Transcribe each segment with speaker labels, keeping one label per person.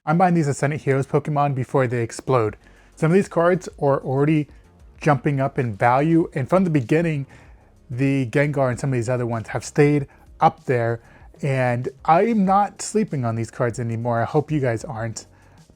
Speaker 1: I'm buying these Ascendant Heroes Pokemon before they explode. Some of these cards are already jumping up in value, and from the beginning, the Gengar and some of these other ones have stayed up there, and I'm not sleeping on these cards anymore. I hope you guys aren't.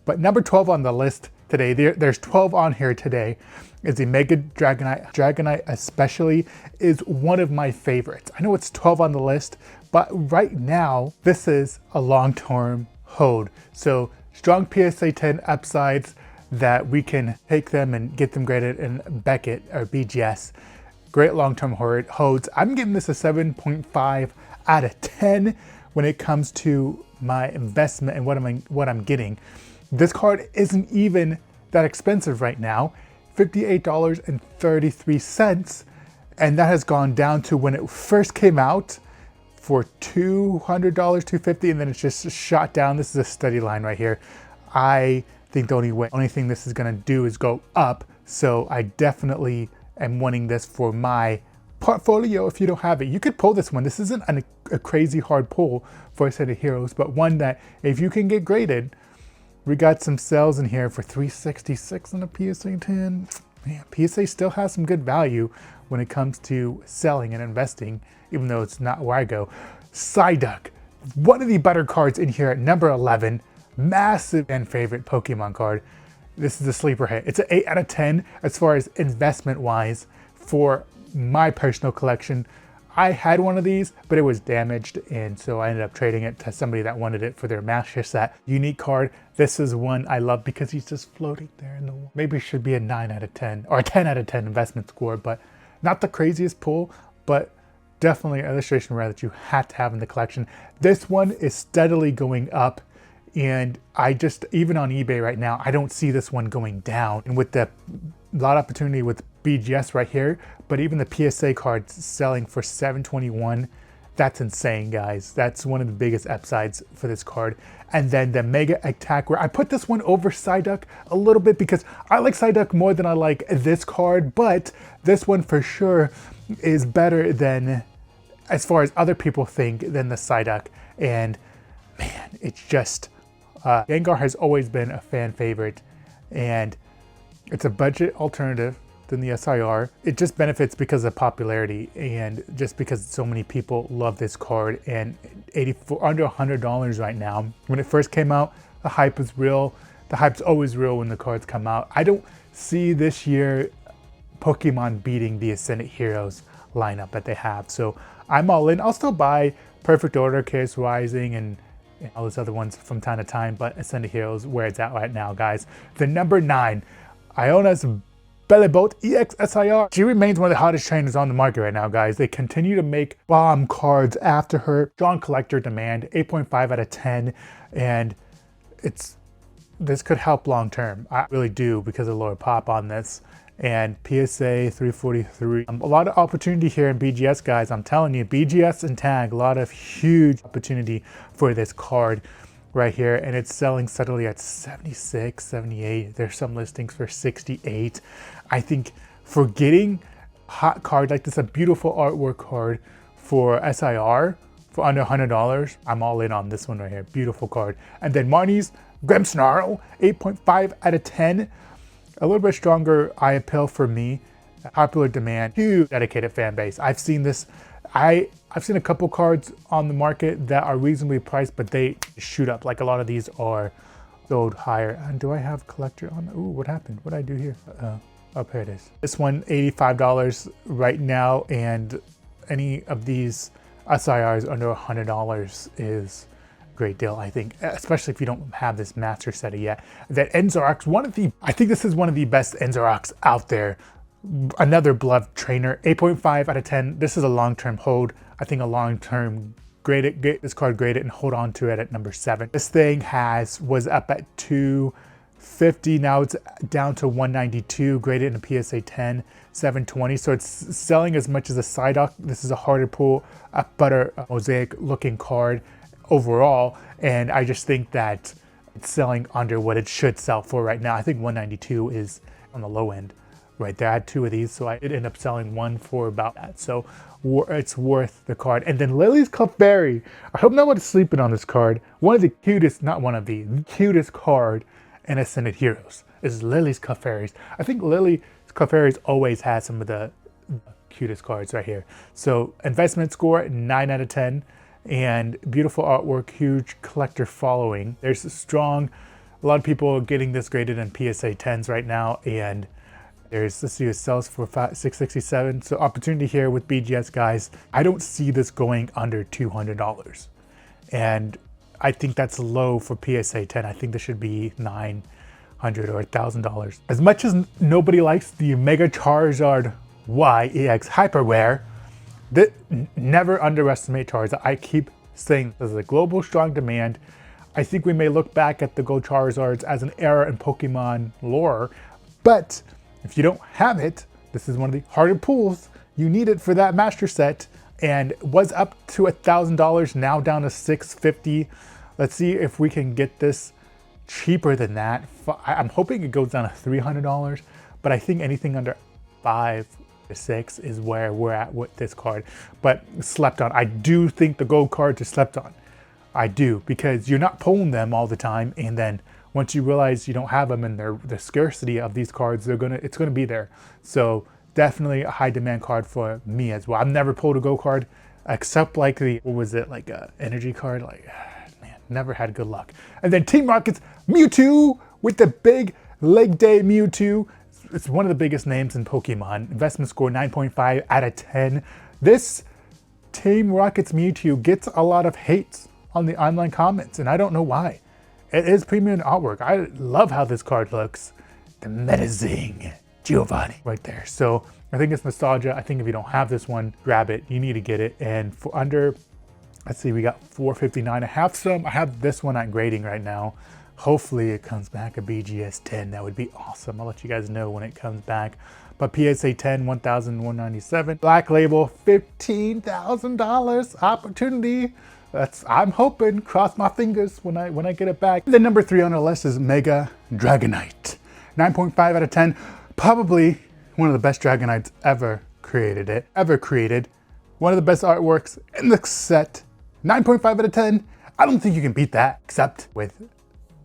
Speaker 1: But number 12 on the list today, there's 12 on here today, is the Mega Dragonite. Dragonite especially is one of my favorites. I know it's 12 on the list, but right now, this is a long-term hold. So strong PSA 10 upsides that we can take them and get them graded in Beckett or BGS. Great long-term holds. I'm giving this a 7.5 out of 10 when it comes to my investment and what I'm getting. This card isn't even that expensive right now, $58.33, and that has gone down to when it first came out for $200, $250, and then it's just shot down. This is a steady line right here. I think the only thing this is gonna do is go up, so I definitely am wanting this for my portfolio. If you don't have it, you could pull this one. This isn't a crazy hard pull for Ascendant Heroes, but one that if you can get graded, we got some sales in here for $366 on a PSA 10. Man, PSA still has some good value when it comes to selling and investing, even though it's not where I go. Psyduck, one of the better cards in here at number 11. Massive and favorite Pokemon card. This is a sleeper hit. It's an 8 out of 10 as far as investment wise for my personal collection. I had one of these, but it was damaged, and so I ended up trading it to somebody that wanted it for their master set. Unique card. This is one I love because he's just floating there in the wall. Maybe it should be a 9 out of 10 or a 10 out of 10 investment score, but not the craziest pull, but definitely an illustration rare that you have to have in the collection. This one is steadily going up, and I just, even on eBay right now, I don't see this one going down. And with the lot opportunity with BGS right here, but even the PSA cards selling for $721, that's insane, guys. That's one of the biggest upsides for this card. And then the Mega Attack, where I put this one over Psyduck a little bit because I like Psyduck more than I like this card, but this one for sure is better than, as far as other people think, than the Psyduck. And man, it's just, Gengar has always been a fan favorite, and it's a budget alternative than the SIR. It just benefits because of popularity and just because so many people love this card, and under $100 right now. When it first came out, the hype was real. The hype's always real when the cards come out. I don't see this year Pokemon beating the Ascendant Heroes lineup that they have. So I'm all in. I'll still buy Perfect Order, Chaos Rising, and all those other ones from time to time, but Ascendant Heroes where it's at right now, guys. The number 9, Iona's Bellibolt EX SIR. She remains one of the hottest trainers on the market right now, guys. They continue to make bomb cards after her. Strong collector demand, 8.5 out of 10, and this could help long term. I really do, because of lower pop on this. And PSA 343. A lot of opportunity here in BGS, guys. I'm telling you, BGS and tag, a lot of huge opportunity for this card right here, and it's selling steadily at 76, 78. There's some listings for 68. I think for getting a hot card like this, a beautiful artwork card for SIR for under $100, I'm all in on this one right here. Beautiful card. And then Marnie's Grimmsnarl, 8.5 out of 10. A little bit stronger eye appeal for me. Popular demand, huge dedicated fan base. I've seen this. I've seen a couple cards on the market that are reasonably priced, but they shoot up. Like a lot of these are sold higher. And do I have collector on? Ooh, what happened? What did I do here? Oh, here it is. This one, $85 right now, and any of these SIRs under $100 is a great deal, I think, especially if you don't have this master set yet. That Enzorox, I think this is one of the best Enzorox out there. Another beloved trainer, 8.5 out of 10. This is a long-term hold. I think a long-term get this card graded and hold on to it at number 7. This thing was up at 250. Now it's down to 192, graded in a PSA 10, 720. So it's selling as much as a Psyduck. This is a harder pull, a better mosaic looking card overall. And I just think that it's selling under what it should sell for right now. I think 192 is on the low end right there. I had 2 of these, so I did end up selling one for about that. So it's worth the card. And then Lily's Clefairy. I hope no one's sleeping on this card. One of the cutest, not one of the cutest card in Ascended Heroes is Lily's Clefairies. I think Lily's Clefairies always has some of the cutest cards right here. So investment score 9 out of 10, and beautiful artwork, huge collector following. There's a lot of people getting this graded in PSA 10s right now, and let's see, it sells for $667. So opportunity here with BGS, guys. I don't see this going under $200, and I think that's low for PSA 10. I think this should be $900 or $1,000. As much as nobody likes the Mega Charizard Y EX Hyper Rare, never underestimate Charizard. I keep saying there's a global strong demand. I think we may look back at the Gold Charizards as an era in Pokemon lore, but if you don't have it, this is one of the harder pulls. You need it for that master set, and was up to $1,000, now down to $650. Let's see if we can get this cheaper than that. I'm hoping it goes down to $300, but I think anything under $5 to $6 is where we're at with this card. But slept on. I do think the gold cards are slept on. I do, because you're not pulling them all the time, and then once you realize you don't have them and the scarcity of these cards, it's gonna be there. So definitely a high demand card for me as well. I've never pulled a gold card except like like a energy card. Like, man, never had good luck. And then Team Rocket's Mewtwo with the big leg day Mewtwo. It's one of the biggest names in Pokemon. Investment score 9.5 out of 10. This Team Rocket's Mewtwo gets a lot of hate on the online comments, and I don't know why. It is premium artwork. I love how this card looks. The Metazing Giovanni right there. So I think it's nostalgia. I think if you don't have this one, grab it. You need to get it. And for under, let's see, we got $459. I have this one at grading right now. Hopefully it comes back a BGS 10. That would be awesome. I'll let you guys know when it comes back. But PSA 10, $1,197. Black Label, $15,000 opportunity. I'm hoping, cross my fingers when I get it back. The number 3 on our list is Mega Dragonite. 9.5 out of 10. Probably one of the best Dragonites ever created. One of the best artworks in the set. 9.5 out of 10. I don't think you can beat that, except with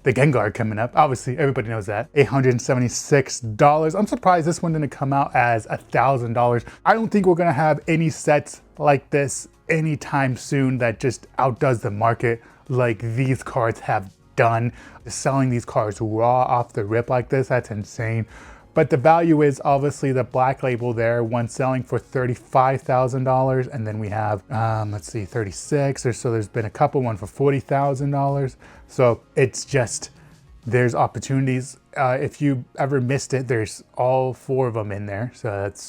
Speaker 1: the Gengar coming up. Obviously, everybody knows that. $876. I'm surprised this one didn't come out as $1,000. I don't think we're gonna have any sets like this anytime soon that just outdoes the market like these cards have done. Selling these cards raw off the rip like this, that's insane. But the value is obviously the Black Label there, one selling for $35,000, and then we have, let's see, 36 or so. There's been a couple, one for $40,000. So it's just, there's opportunities. If you ever missed it, there's all 4 of them in there. So that's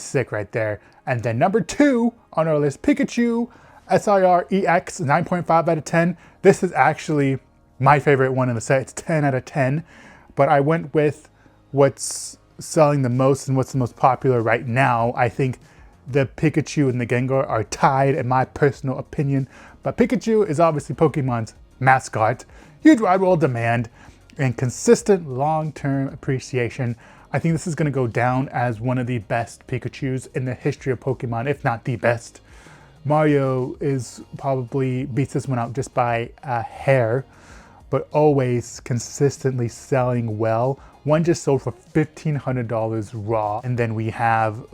Speaker 1: sick right there. And then number 2 on our list, Pikachu SIR EX, 9.5 out of 10. This is actually my favorite one in the set. It's 10 out of 10. But I went with what's selling the most and what's the most popular right now. I think the Pikachu and the Gengar are tied in my personal opinion. But Pikachu is obviously Pokemon's mascot. Huge wide world demand and consistent long-term appreciation. I think this is going to go down as one of the best Pikachus in the history of Pokemon, if not the best. Mario beats this one out just by a hair, but always consistently selling well. One just sold for $1,500 raw. And then we have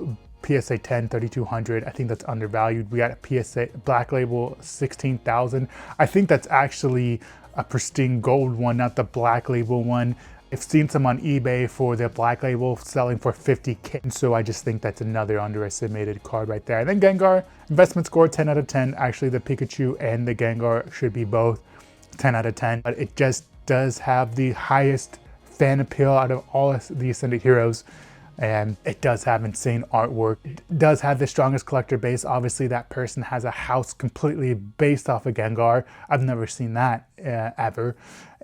Speaker 1: PSA 10, $3,200. I think that's undervalued. We got a PSA Black Label, $16,000. I think that's actually a pristine gold one, not the Black Label one. I've seen some on eBay for the Black Label selling for $50K. And so I just think that's another underestimated card right there. And then Gengar, investment score 10 out of 10. Actually, the Pikachu and the Gengar should be both 10 out of 10. But it just does have the highest fan appeal out of all of the Ascended Heroes. And it does have insane artwork. It does have the strongest collector base. Obviously, that person has a house completely based off of Gengar. I've never seen that ever.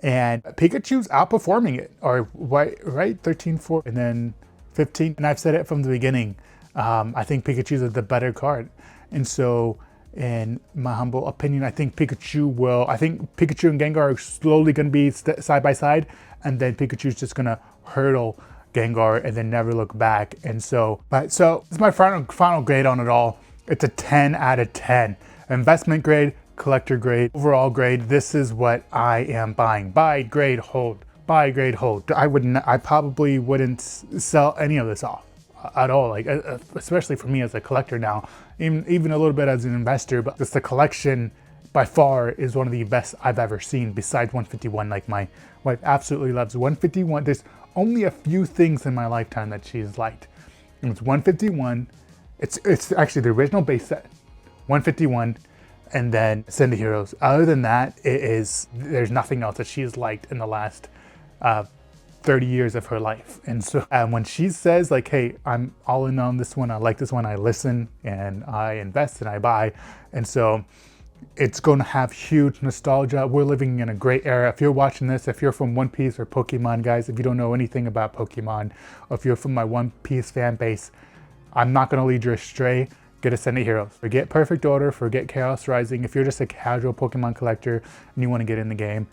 Speaker 1: And Pikachu's outperforming it, or right? 13, 4, and then 15. And I've said it from the beginning. I think Pikachu's the better card. And so, in my humble opinion, I think Pikachu and Gengar are slowly going to be side by side. And then Pikachu's just going to hurdle Gengar, and then never look back. And so this is my final grade on it all. It's a 10 out of 10. Investment grade, collector grade, overall grade. This is what I am buying. Buy, grade, hold. Buy, grade, hold. I probably wouldn't sell any of this off at all, like especially for me as a collector now, even a little bit as an investor. But just the collection by far is one of the best I've ever seen, besides 151. Like, my wife absolutely loves 151. There's only a few things in my lifetime that she's liked. And it's 151. It's actually the original base set, 151, and then Send the Heroes. Other than that, there's nothing else that she's liked in the last 30 years of her life. And so when she says like, hey, I'm all in on this one, I like this one, I listen and I invest and I buy. And so it's going to have huge nostalgia. We're living in a great era. If you're watching this, if you're from One Piece or Pokemon, guys, if you don't know anything about Pokemon, or if you're from my One Piece fan base, I'm not going to lead you astray. Get a Send the Heroes. Forget Perfect Order, forget Chaos Rising. If you're just a casual Pokemon collector and you want to get in the game,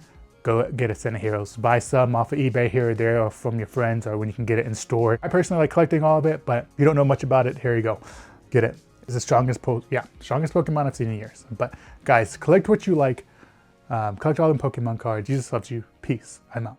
Speaker 1: go get a Send the Heroes. Buy some off of eBay here or there, or from your friends, or when you can get it in store. I personally like collecting all of it, but if you don't know much about it, here you go. Get it. It's the strongest Pokemon I've seen in years. But guys, collect what you like. Collect all them Pokemon cards. Jesus loves you. Peace. I'm out.